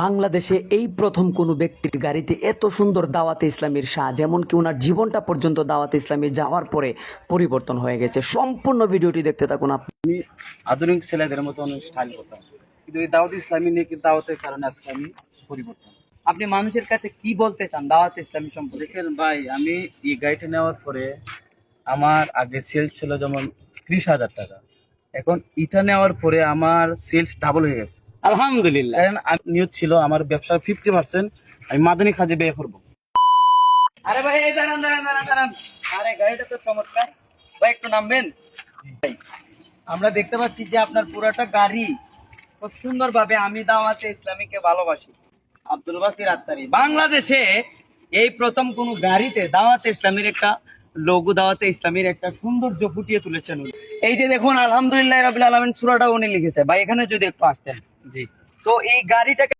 বাংলাদেশে এই প্রথম কোনো ব্যক্তির গাড়িতে এত সুন্দর দাওয়াতে ইসলামীর শাহ, যেমন কি ওনার জীবনটা পর্যন্ত দাওয়াতে ইসলামী যাওয়ার পরে পরিবর্তন হয়ে গেছে। সম্পূর্ণ ভিডিওটি দেখতে থাকুন। আধুনিক ছেলেদের মতো অনেক স্টাইল করতাম, কিন্তু এই দাওয়াত ইসলামী নিয়ে কিন্তু দাওয়াতের কারণে আজকে আমি পরিবর্তন। আপনি মানুষের কাছে কি বলতে চান দাওয়াত ইসলামী সম্পর্কে? দেখেন ভাই, আমি এই গাড়িটা নেওয়ার পরে আমার আগে সেলস ছিল যেমন 30,000 টাকা, এখন এটা নেওয়ার পরে আমার সেলস ডাবল হয়ে গেছে আলহামদুলিল্লাহ। কারণ নিয়ত ছিল আমার ব্যবসার 50% আমি মাদানী কাজে ব্যয় করবো। আরে ভাই এই দাঁড়ান দাঁড়ান দাঁড়ান দাঁড়ান, আরে গাড়িটা তো চমৎকার ভাই, একটু নামবেন। আমরা দেখতে পাচ্ছি যে আপনার পুরোটা গাড়ি খুব সুন্দর ভাবে আমি দাওয়াতে ইসলামীকে ভালোবাসি আব্দুল বাসির আত্তারি বাংলাদেশে এই প্রথম কোন গাড়িতে দাওয়াতে ইসলামীর একটা লোগো, দাওয়াতে ইসলামীর একটা সৌন্দর্য ফুটিয়ে তুলেছেন উনি। এই যে দেখুন আলহামদুলিল্লাহ রাব্বিল আলামিন সূরাটা উনি লিখেছে ভাই, এখানে যদি একটু আসতেন। জি, তো এই গাড়িটাকে